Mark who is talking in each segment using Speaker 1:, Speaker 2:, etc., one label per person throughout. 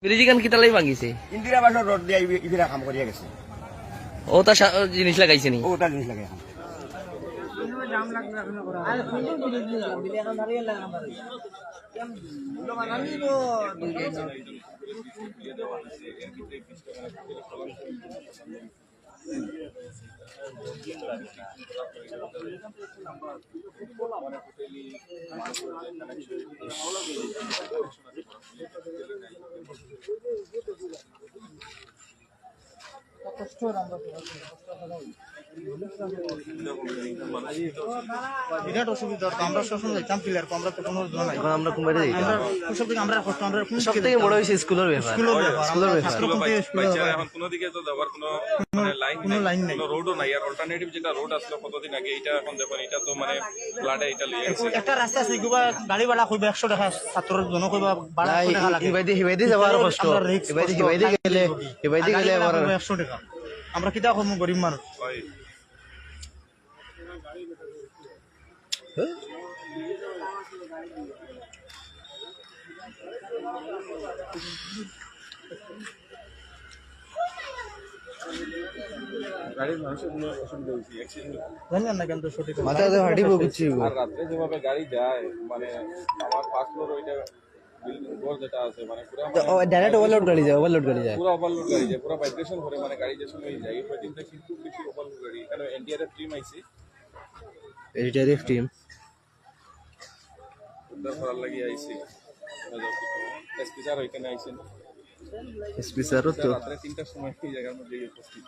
Speaker 1: ব্রিজিগান কি তালাই ভাঙিছে
Speaker 2: ইন্দিরা বাসর রোড দিয়ে ইফিরা কাম করিয়া গেছে
Speaker 1: ও তা জিনিস লাগাইছে নি
Speaker 2: ও তার জিনিস লাগে এখন
Speaker 3: বিরাট অসুবিধা আমরা সবসময় যাইতাম প্লেয়ার আমরা তো কোনো নাই
Speaker 1: এখন আমরা কুমারে যাই
Speaker 3: আমরা সব থেকে আমরা কষ্ট আমরা
Speaker 1: সব থেকে বড় হইছে স্কুলের ব্যাপার
Speaker 3: স্কুলের ব্যাপার
Speaker 4: এখন কোন দিকে তো যাবার কোনো মানে লাইন নাই কোনো রোডও নাই আর অল্টারনেটিভ যেটা রোড আসলো কতদিন আগে এটা এখন দেখুন এটা তো মানে ফ্লাডে এটা লিয়ে গেছে
Speaker 3: একটা রাস্তা আছে গুবা গাড়ি ভাড়া কইবা 100 টাকা ছাত্রের জন্য কইবা ভাড়া 100 টাকা লাগে
Speaker 1: হিবাইদি যাবার কষ্ট হিবাইদি গেলে আবার
Speaker 3: 100 টাকা আমরা কিটা করব গরিব মানুষ
Speaker 4: গাড়ির মানুষের কোনো অসুবিধা হয়েছে অ্যাক্সিডেন্ট
Speaker 3: জানেন না কেন তো সঠিক
Speaker 1: মাথাতে হাঁটিব কিছু
Speaker 4: আর রাত্রে যেভাবে গাড়ি যায় মানে আমার ফার্স্ট ফ্লোর ওইটা বিল্ডিং ঘর যেটা আছে মানে পুরো
Speaker 1: ডাইরেক্ট ওভারলোড গাড়ি যায়
Speaker 4: পুরো ওভারলোড গাড়ি যায় পুরো ভাইব্রেশন করে মানে গাড়ি যে সময় যায় এই দিনটা কিন্তু বেশি ওভারলোড গাড়ি কারণ এনডিআরএফ টিম আইছে
Speaker 1: এডিটারিফ টিম
Speaker 4: উদ্ধার করার লাগি আইছে এসপি স্যার ওইখানে আইছেন
Speaker 1: এসপি স্যারও তো
Speaker 4: রাত্রে 3টার সময় এই জায়গার মধ্যে উপস্থিত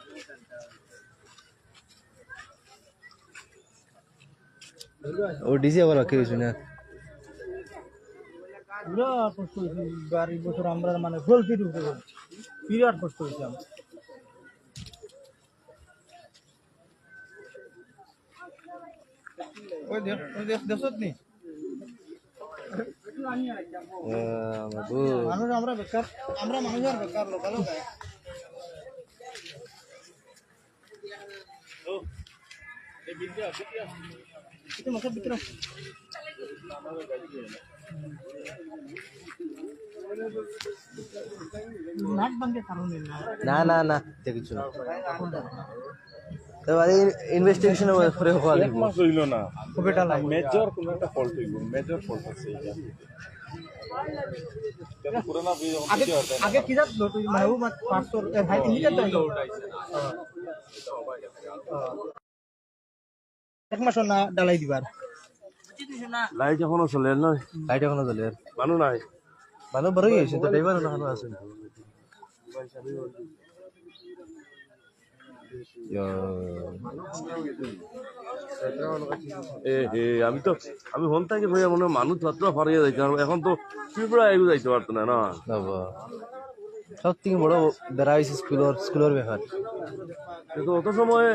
Speaker 1: ও ডিজে আবার বাকি হয়েছে না
Speaker 3: পুরা কষ্ট হয়েছে গাড়ি বছর আমরা মানে গলতি ঢুকে গেছি বিরাট কষ্ট হয়েছে আমার ওই দেখ দেখছত নি মানুষ আমরা বেকার আমরা মানুষ আর বেকার লোকাল
Speaker 1: না না না কিছু না তারপরে ইনভেস্টিগেশন করে হওয়া লাগবে
Speaker 4: মাস হইল না
Speaker 3: বেটা লাই
Speaker 4: মেজর কোনো একটা ফল্ট হইব মেজর ফল্ট আছে এটা পুরোনা ব্রিজ
Speaker 3: আগে আগে কি জাত তুই মাহু মত 500 ভাই ইলিটা তো এক মাস না ডালাই দিবার
Speaker 4: লাইট এখনো চলে না
Speaker 1: লাইট এখনো জ্বলে
Speaker 4: মানুষ নাই
Speaker 1: মানুষ বড়ই হয়েছে তো ড্রাইভার এখনো আছে
Speaker 4: আমি হন থেকে ভাইয়া মনে মানুষ যাত্রা ফারিয়ে যাইতে এখন তো ত্রিপুরা এগু যাইতে পারতো না না
Speaker 1: বাবা সব থেকে বড় বেড়া হয়েছে স্কুলের ব্যাপার
Speaker 4: কিন্তু অত সময়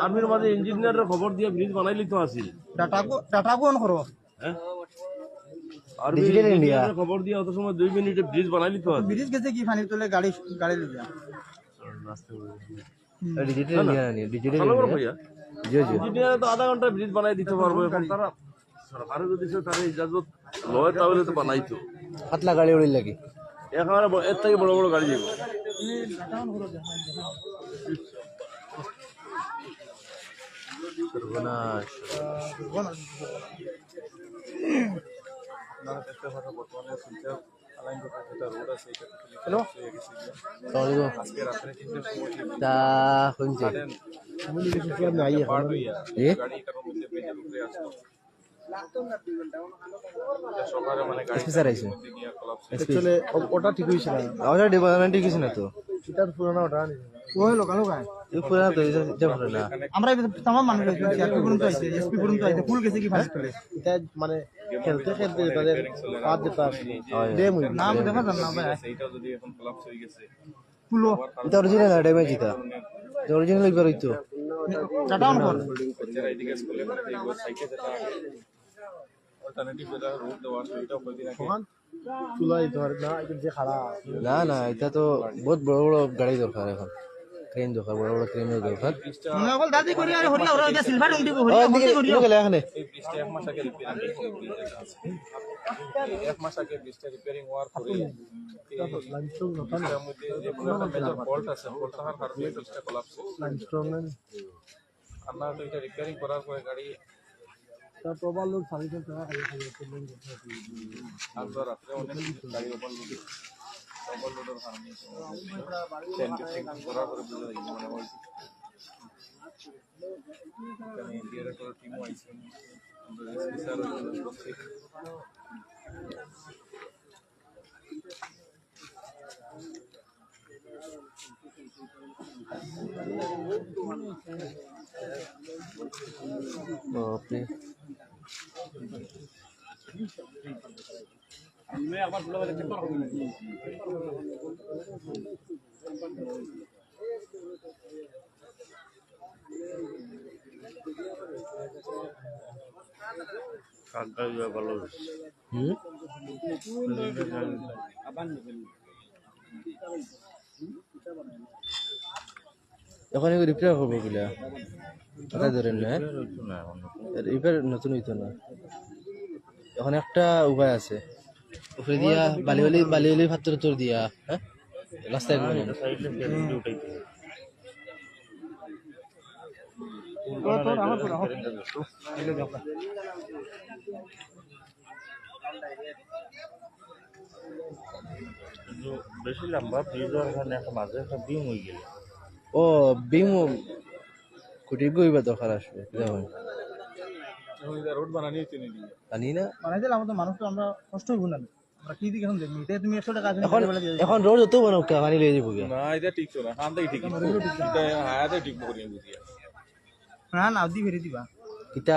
Speaker 4: আর্মির মাঝে ইঞ্জিনিয়ারের খবর দিয়ে ব্রিজ বানাইলি তো আসিল
Speaker 3: ডাটা অন করো
Speaker 4: হ্যাঁ আর্মি
Speaker 1: Digital India।
Speaker 4: ইঞ্জিনিয়ারের খবর দিয়ে অত সময় 2 মিনিটে ব্রিজ বানাইলি তো আসিল
Speaker 3: ব্রিজ গেছে কি পানি তোলে গাড়ি লই যা
Speaker 1: ডিজিটাল ইন্ডিয়া নিয়ে ডিজিটাল
Speaker 4: ভালো করে
Speaker 1: ইন্ডিয়া
Speaker 4: ভাইয়া
Speaker 1: জি জি
Speaker 4: ইঞ্জিনিয়ার তো আধা ঘন্টা ব্রিজ বানাই দিতে পারবো এখন তারা সরকারে যদি সে তার ইজাজত লয় তাহলে তো বানাইতো
Speaker 1: পাতলা গাড়ি উড়িল লাগি
Speaker 4: এখানে এর থেকে বড় বড় গাড়ি যাবো
Speaker 1: সর্বনাশ
Speaker 3: হ্যালো
Speaker 1: তা শুনছে এ এসপি স্যার আইছে
Speaker 3: एक्चुअली ওটা ঠিক হইছে না
Speaker 1: ওটা ডিপার্টমেন্ট ঠিক আছে না তো
Speaker 3: এটার পুরনো ওটা ওই লোকাল গায়
Speaker 1: এই পুরা তো এটা পুরা না
Speaker 3: আমরা tamam মানুষ হইছে এসপি পর্যন্ত আইছে এসপি পর্যন্ত আইছে ফুল গেছে কি ফাস্ট করে
Speaker 2: এটা মানে খেলতে খেলতে তাদের হাত দিতে আসে ডেম হইল
Speaker 3: নাম দেখা যান না ভাই
Speaker 4: সেইটা যদি এখন কলাপস হয়ে গেছে
Speaker 3: ফুলো
Speaker 1: এটা অরিজিনাল না ড্যামেজ এটা অরিজিনাল একবার হইতো
Speaker 3: ডাটা অন কর
Speaker 4: যারা এদিকে স্কুলে মানে এই সাইকেল যেটা অল্টারনেটিভ যেটা রুট দেওয়া আছে এটা কয়দিন আগে
Speaker 2: চুলাই ধর না এটা যে খাড়া
Speaker 1: না না এটা তো বহুত বড় বড় গাড়ি দরকার এখন ক্রেন দরকার বড় বড় ক্রেনের দরকার
Speaker 3: মনে হল দাদি করি আর হরিয়া ওরা সিলভার উন্ডি
Speaker 1: ও দিকে গেলে এখানে
Speaker 4: এই ব্রিজটা এক মাস আগে রিপেয়ার আছে এক মাস আগে ব্রিজটা রিপেয়ারিং হওয়ার পরে
Speaker 2: লাইমস্টোন নতুন
Speaker 4: এর মধ্যে যে কোনো একটা মেজর ফল্ট আছে ফল্ট থাকার কারণে ব্রিজটা কোলাপস
Speaker 2: লাইমস্টোন
Speaker 4: আমরা তো এটা রিপেয়ারিং করার পরে গাড়ি
Speaker 2: তার ওভারলোড সার্ভিসের টাকা
Speaker 4: আজও রাত্রে অনেক গাড়ি ওভারলোডের কারণে করার পরে বুঝে যাই মনে হয় এখানে ইন্ডিয়ার একটা টিমও আইছে স্পেশাল করছে
Speaker 1: আপনি হুম এখন এগুলো রিপেয়ার করবো কিলা টাকা ধরেন না রিপেয়ার নতুন হইতো না এখন একটা উপায় আছে উপরে দিয়া বালি পাত্র তোর দিয়া হ্যাঁ রাস্তায়
Speaker 5: বেশি লম্বা ব্রিজ হওয়ার কারণে একটা মাঝে একটা বিম হয়ে গেল
Speaker 1: ও বিম কুটি গইবা দরকার আসবে দেখুন
Speaker 4: রোড বানানি হইতে নি
Speaker 1: জানি না
Speaker 3: বানাই দিলে আমাদের মানুষ তো আমরা কষ্ট হইব না আমরা কি দিকে এখন দেখবি এটা তুমি 100 টাকা
Speaker 1: এখন এখন রোড তো বানাও কে পানি লয়ে যাবো
Speaker 4: না এটা ঠিক তো না হান্দাই ঠিক এটা হায়াতে ঠিক করি বুঝিয়া
Speaker 3: না না দি ফেরি দিবা
Speaker 1: কিতা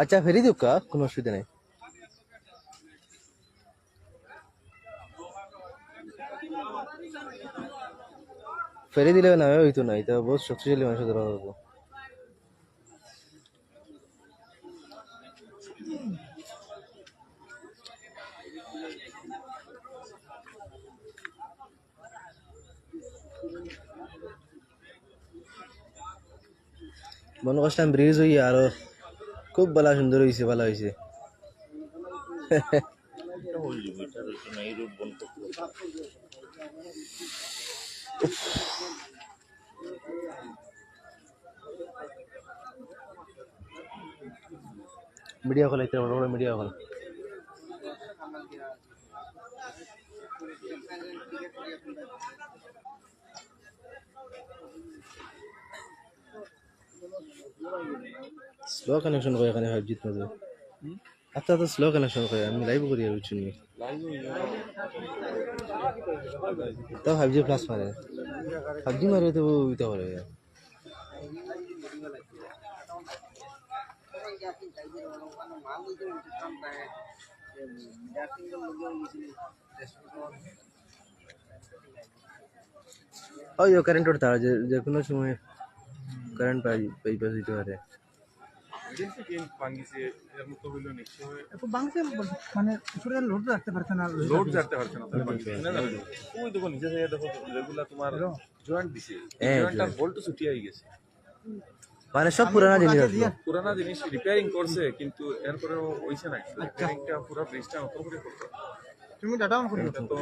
Speaker 1: আচ্ছা ফেরি দিও কা কোনো অসুবিধা নাই ফেরি দিলে না হইতো না এটা বহুত শক্তিশালী মানুষ ধরা হবো মনে করছিলাম ব্রিজ হই আরো খুব ভালো সুন্দর হয়েছে ভালো হয়েছে
Speaker 5: এই রোড বন্ধ
Speaker 1: মিডিয়া কল আইতে বড় বড় মিডিয়া কল স্লো কানেকশন করে এখানে 5G মধ্যে আচ্ছা তো স্লো কানেকশন করে আমি লাইভ করি আর কিছু নেই তো 5G প্লাস মারে 5G মারে তো ওইটা করে ওই কারেন্ট উঠতে হয় যে কোনো সময় কারেন্ট পাই দিতে পারে
Speaker 4: এজেন্সি কি ভাঙিছে এর মতো হইলো নিশ্চয়
Speaker 3: এত বাংসে মানে উপরে লোড রাখতে পারছে না
Speaker 4: লোড যেতে পারছে না তাহলে ভাঙিছে না না ওই দেখো নিচে থেকে দেখো রেগুলার তোমার জয়েন্ট দিছে জয়েন্টটা ভোল্ট ছুটিয়ে গেছে
Speaker 1: মানে সব পুরানা জিনিস আছে
Speaker 4: পুরানা জিনিস রিপেয়ারিং করছে কিন্তু এরপরে হইছে না রিপেয়ারিংটা পুরো ব্রিজটা নতুন করে করতে
Speaker 3: তুমি ডাটা অন করে
Speaker 4: তো